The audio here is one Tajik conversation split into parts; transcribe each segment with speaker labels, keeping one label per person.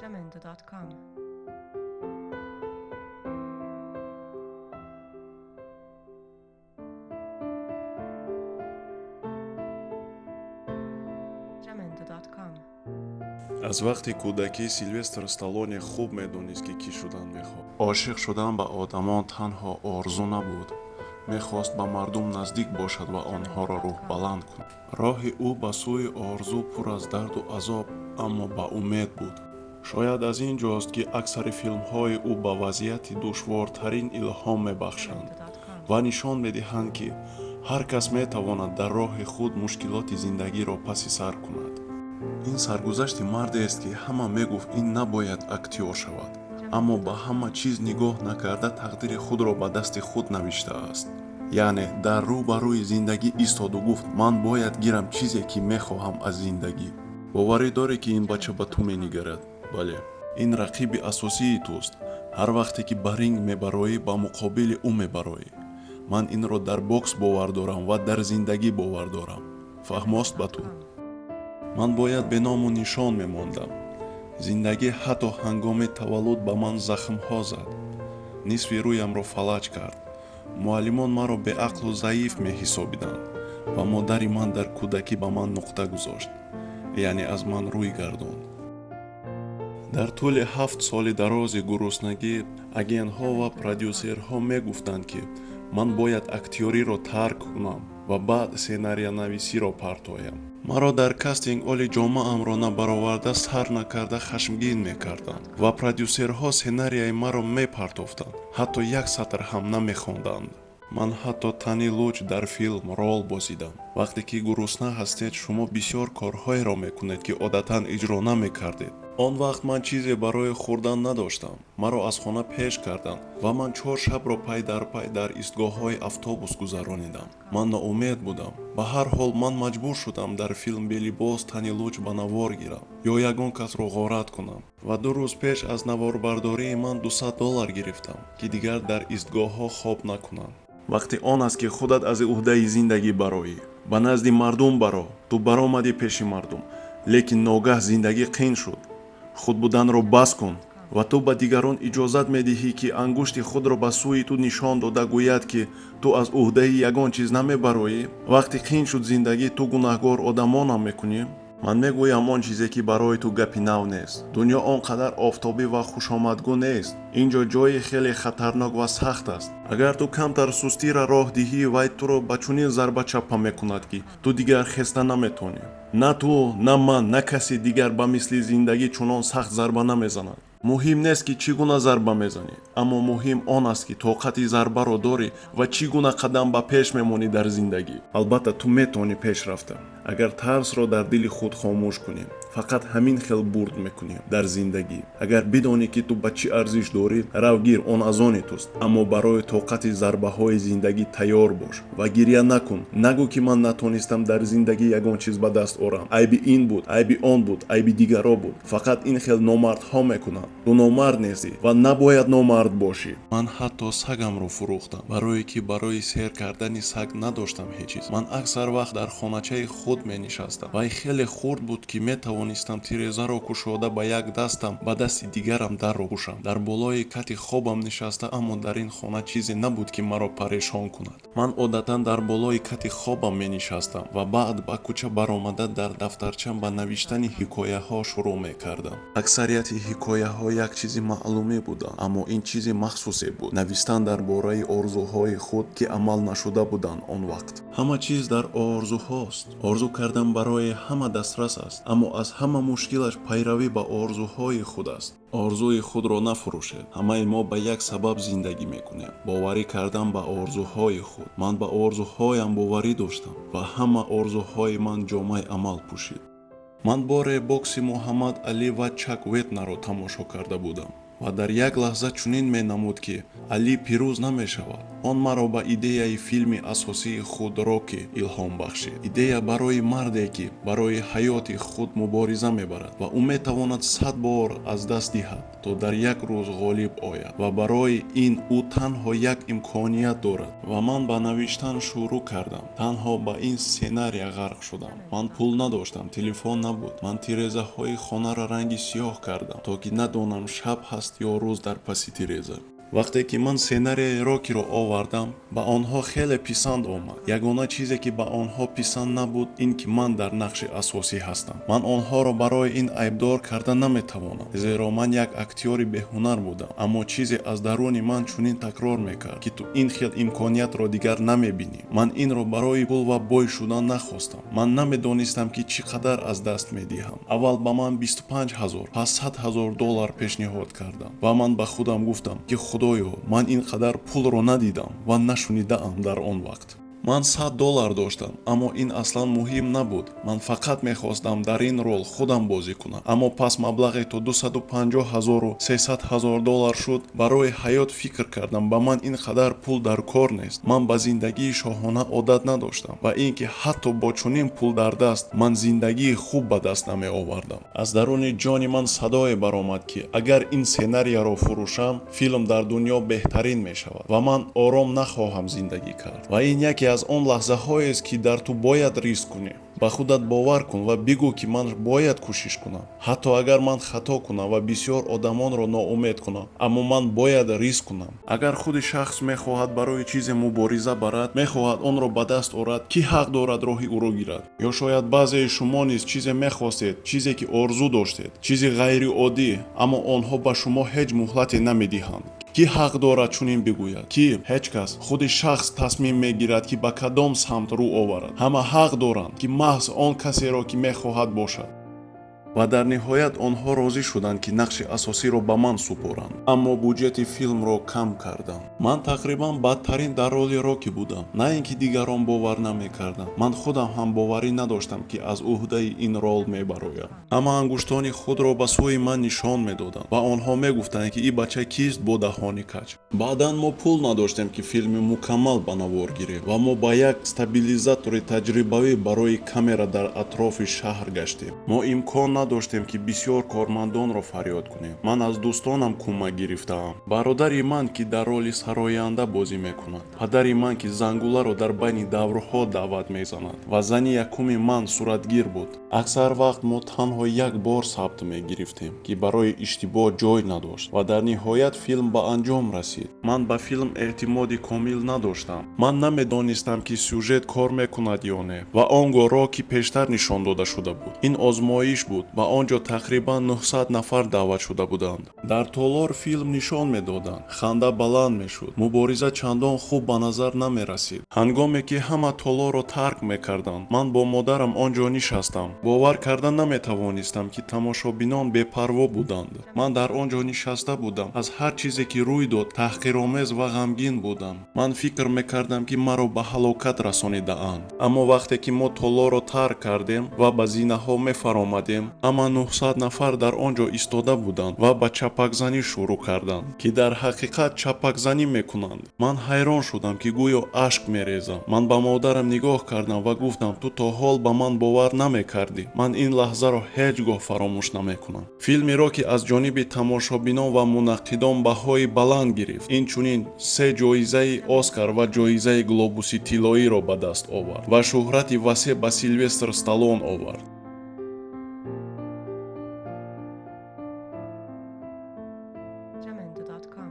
Speaker 1: jamendo.com jamendo.com
Speaker 2: аз вақти кӯдакӣ Силвестр Сталлоне хуб медонист ки кӣ шудан мехоҳад. Ошиқ шудан ба одамон танҳо орзу набуд. мехост ба мардум наздик бошад ва онҳоро рӯҳбаланд кунад. роҳи ӯ ба сӯи орзу пур аз дарду азоб, аммо ба умед буд. шояд аз ин ҷост ки аксари филмҳои ӯ ба вазъияти душвортарин илҳом мебахшанд ва нишон медиҳанд ки ҳар кас метавонад дар роҳи худ мушкилоти зиндагиро паси сар кунад. ин саргузашти мардест ки ҳама мегуфт ин набояд актёр шавад, аммо ба ҳама чиз нигоҳ накарда тақдири худро ба дасти худ навиштааст. яъне дар рӯ ба рӯи зиндагӣ истоду гуфт: ман бояд гирам чизе ки мехоҳам аз зиндагӣ. боварӣ дорӣ ки ин бача ба ту менигарад? бале, ин рақиби асосии туст. ҳар вақте ки ба ринг мебароӣ, ба муқобили ӯ мебароӣ. ман инро дар бокс бовар дорам ва дар зиндагӣ бовар дорам. фаҳмост ба ту? ман бояд беному нишон мемондам. зиндагӣ ҳатто ҳангоми таваллуд ба ман захмҳо зад. нисфи рӯямро фалаҷ кард. муаллимон маро беақлу заиф меҳисобиданд ва модари ман дар кӯдакӣ ба ман нуқта гузошт, яъне аз ман рӯй гардонд. дар тӯли 7 соли дарози гуруснагӣ агентҳо ва продюсерҳо мегуфтанд ки ман бояд актёриро тарк кунам ва баъд сценарионависиро партоям. маро дар кастинг оли ҷомаамро набароварда сар накарда хашмгин мекарданд ва продюсерҳо сценарияи маро мепартофтанд, ҳатто як сатр ҳам намехонданд. ман ҳатто тани луч дар филм рол бозидам. вақте ки гурусна ҳастед, шумо бисёр корҳоеро мекунед ки одатан иҷро намекардед. он вақт ман чизе барои хӯрдан надоштам. маро аз хона пеш карданд ва ман 4 шабро пай дар истгоҳҳои автобус гузаронидам. ман ноумед будам. ба ҳар ҳол ман маҷбур шудам дар филм белибос тани луч ба навор гирам ё ягон касро ғорат кунам. ва 2 рӯз пеш аз наворбардории ман $200 гирифтам ки дигар дар истгоҳҳо хоб накунам. вақти он аст ки худат аз уҳдаи зиндагӣ бароӣ. ба назди мардум баро. ту баромадӣ пеши мардум, лекин ногаҳ зиндагӣ қин шуд. худ буданро бас кун ва ту ба дигарон иҷозат медиҳӣ ки ангушти худро ба сӯи ту нишон дода гӯяд ки ту аз уҳдаи ягон чиз намебароӣ. вақти қин шуд зиндагӣ, ту гунаҳгор одамонам мекунӣ. ман мегӯям он чизе ки барои ту гапи нав нест. дунё он қадар офтобӣ ва хушомадгӯ нест. ин ҷо ҷойи хеле хатарнок ва сахт аст. агар ту камтар сустиро роҳ диҳӣ, вай туро ба чунин зарба чаппа мекунад ки ту дигар хеста наметонӣ. на ту, на ман, на касе дигар ба мисли зиндагӣ чунон сахт зарба намезанад. муҳим нест ки чӣ гуна зарба мезанӣ, аммо муҳим он аст ки тоқати зарбаро дорӣ ва чӣ гуна қадам ба пеш мемонӣ дар зиндагӣ. албатта ту метавонӣ пеш рафта. агар тарсро дар дили худ хомӯш кунем, фақат ҳамин хел бурд мекунем дар зиндагӣ. агар бидонӣ ки ту ба чӣ арзиш дорӣ, равгир, он аз они туст. аммо барои тоқати зарбаҳои зиндагӣ тайёр бош ва гирья накун. нагӯ ки ман натонистам дар зиндагӣ ягон чиз ба даст орам. айби ин буд, айби он буд, айби дигаро буд. фақат ин хел номардҳо мекунанд. ту номард нестӣ ва набояд номард бошӣ. ман ҳатто сагамро фурӯхтам, барое ки барои сер кардани саг надоштам ҳеҷ чиз. ман аксар вақт дар хоначаи худ менишастам. вай хеле хурд буд ки метавонистам тирезаро кушода ба як дастам, ба дасти дигарам дарро пӯшам. дар болои кати хобам нишаста, аммо дар ин хона чизе набуд ки маро парешон кунад. ман одатан дар болои кати хобам менишастам ва баъд ба кӯча баромада дар дафтарчам ба навиштани ҳикояҳо шурӯъ мекардам. аксарияти ҳикояҳо як чизи маълумӣ буданд, аммо ин чизи махсусе буд. навистан дар бораи орзуҳои худ ки амал нашуда буданд он вақт. ҳама чиз дар орзуҳост. орзу кардан барои ҳама дастрас аст, аммо аз ҳама мушкилаш пайравӣ ба орзуҳои худ аст. орзуи худро нафурӯшед. ҳамаи мо ба як сабаб зиндагӣ мекунем. боварӣ кардан ба орзуҳои худ. ман ба орзуҳоям боварӣ доштам ва ҳама орзуҳои ман ҷомаи амал пӯшид. ман боре бокси Муҳаммад Али ва Чак Ветнаро тамошо карда будам. ва дар як лаҳза чунин менамуд ки Али пирӯз намешавад. Он маро ба идеяи филми асосии худ Рокки илҳом бахшид. Идея барои марде ки барои ҳаёти худ мубориза мебарад ва ӯ метавонад 100 бор аз даст диҳад то дар як рӯз ғолиб ояд ва барои ин ӯ танҳо як имконият дорад. Ва ман ба навиштан шурӯъ кардам. Танҳо ба ин сценария ғарқ шудам. Ман пул надоштам, телефон набуд. Ман тирезаҳои хонаро ранги сиёҳ кардам то ки надонам шаб ҳаст ё рӯз дар паси тиреза. Вақте ки ман сценарияи Роккиро овардам, ба онҳо хеле писанд омад. Ягона чизе ки ба онҳо писанд набуд ин ки ман дар нақши асосӣ ҳастам. Ман онҳоро барои ин айбдор карда наметавонам, зеро ман як актёри беҳунар будам, аммо чизе аз даруни ман чунин такрор мекард ки ту ин хел имкониятро дигар намебинӣ. Ман инро барои пул ва бой шудан нахостам. Ман намедонистам ки чӣ қадар аз даст медиҳам. Аввал ба ман 25 000, пас 100 000 доллар пешниҳод кардам ва ман ба худам гуфтам ки худоё, ман ин қадар пулро надидам ва нашунидаам дар он вақт. Ман 100 доллар доштам, аммо ин аслан муҳим набуд. Ман фақат мехостам дар ин рол худам бозӣ кунам. Аммо пас маблағе то 250 000 300 000 доллар шуд. Барои ҳаёт фикр кардам, ба ман ин қадар пул дар кор нест. Ман ба зиндагии шоҳона одат надоштам ва ин ки ҳатто бо чунин пул дар даст, ман зиндагии хуб ба даст намеовардам. Аз даруни ҷони ман садое баромад ки агар ин сценарияро фурӯшам, филм дар дунё беҳтарин мешавад ва ман ором нахоҳам зиндагӣ кард. Ва ин яке аз он лаҳзаҳоест ки дар ту бояд риск кунӣ. ба худат бовар кун ва бигӯ ки ман бояд кӯшиш кунам. Ҳатто агар ман хато кунам ва бисёр одамонро ноумед кунам, аммо ман бояд риск кунам. Агар худи шахс мехоҳад барои чизе мубориза барад, мехоҳад онро ба даст орад, ки ҳақ дорад роҳи ӯро гирад? Ё шояд баъзеи шумо низ чизе мехостед, чизе ки орзу доштед, чизи ғайриоддӣ, аммо онҳо ба шумо ҳеҷ муҳлате намедиҳанд. Ки ҳақ дорад чунин бигӯяд? Ки ҳеҷ кас. Худи шахс тасмим мегирад ки ба кадом самт рӯ оварад. Ҳама ҳақ доранд ки маҳз он касеро ки мехоҳад бошад. ва дар ниҳоят онҳо розӣ шуданд ки нақши асосиро ба ман супоранд. Аммо буҷети филмро кам кардам. Ман тақрибан бадтарин дар роли Рокки будам. На ин ки дигарон бовар намекарданд. Ман худам ҳам боварӣ надоштам ки аз уҳдаи ин рол мебароям. Ҳама ангуштони худро ба сӯи ман нишон медоданд ва онҳо мегуфтанд ки и бача кист бо даҳони кач. Баъдан мо пул надоштем ки филми мукаммал ба навор гирем ва мо ба як стабилизатори таҷрибавӣ барои камера дар атрофи шаҳр гаштем. Мо имкон надоштем ки бисёр кормандонро фарёд кунем. Ман аз дӯстонам кӯмак гирифтаам. Бародари ман ки дар роли сароянда бозӣ мекунад, падари ман ки зангуларо дар байни даврҳо даъват мезанад ва зани якуми ман суратгир буд. Аксар вақт мо танҳо як бор сабт мегирифтем ки барои иштибоҳ ҷой надошт ва дар ниҳоят филм ба анҷом расид. Ман ба филм эътимоди комил надоштам. Ман намедонистам ки сюжет кор мекунад ё не ва он гоҳ Рокки пештар нишон дода шуда буд. Ин озмоиш буд. Ба онҷо тақрибан 900 нафар даъват шуда буданд. Дар толор филм нишон медоданд. Ханда баланд мешуд. Мубориза чандон хуб ба назар намерасид. Ҳангоме ки ҳама толорро тарк мекарданд, ман бо модарам онҷо нишастам. бовар карда наметавонистам ки тамошобинон бепарво буданд. Ман дар онҷо нишаста будам. Аз ҳар чизе ки рӯй дод таҳқиромез ва ғамгин будам. Ман фикр мекардам ки маро ба ҳалокат расонидаанд. Аммо вақте ки мо толорро тарк кардем ва ба зинаҳо мефаромадем, ама 900 нафар дар онҷо истода буданд ва ба чапакзанӣ шурӯъ карданд, ки дар ҳақиқат чапакзанӣ мекунанд. Ман ҳайрон шудам ки гӯё ашк мерезам. Ман ба модарам нигоҳ кардам ва гуфтам, ту то ҳол ба ман бовар намекардӣ. Ман ин лаҳзаро ҳеҷ гоҳ фаромӯш намекунам. Филми Рокки аз ҷониби тамошобинон ва мунаққидон баҳои баланд гирифт. Инчунин 3 ҷоизаи Оскар ва ҷоизаи Глобуси тиллоиро ба даст овард ва шӯҳрати васеъ ба Силвестр Сталлон овард.
Speaker 1: Jamendo.com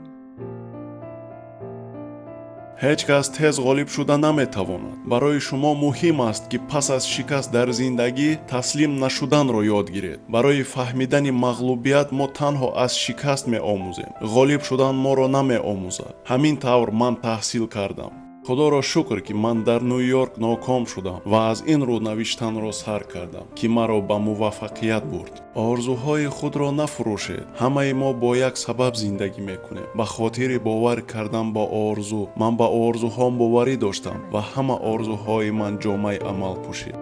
Speaker 2: ҳеҷ кас тез ғолиб шуда наметавонад. Барои шумо муҳим аст ки пас аз шикаст дар зиндагӣ таслим нашуданро ёд гиред. Барои фаҳмидани мағлубият мо танҳо аз шикаст меомӯзем. Ғолиб шудан моро намеомӯзад. Ҳамин тавр ман таҳсил кардам. худоро шукр ки ман дар Ню-Йорк ноком шудам ва аз ин рӯ навиштанро сар кардам, ки маро ба муваффақият бурд. орзуҳои худро нафурӯшед. ҳамаи мо бо як сабаб зиндагӣ мекунем. ба хотири бовар кардан ба орзу. ман ба орзуҳом боварӣ доштам ва ҳама орзуҳои ман ҷомаи амал пӯшид.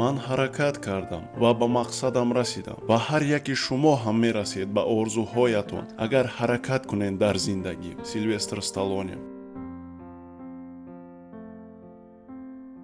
Speaker 2: ман ҳаракат кардам ва ба мақсадам расидам ва ҳар яки шумо ҳам мерасед ба орзуҳоятон агар ҳаракат кунед дар зиндагӣ. Силвестр Сталлоне.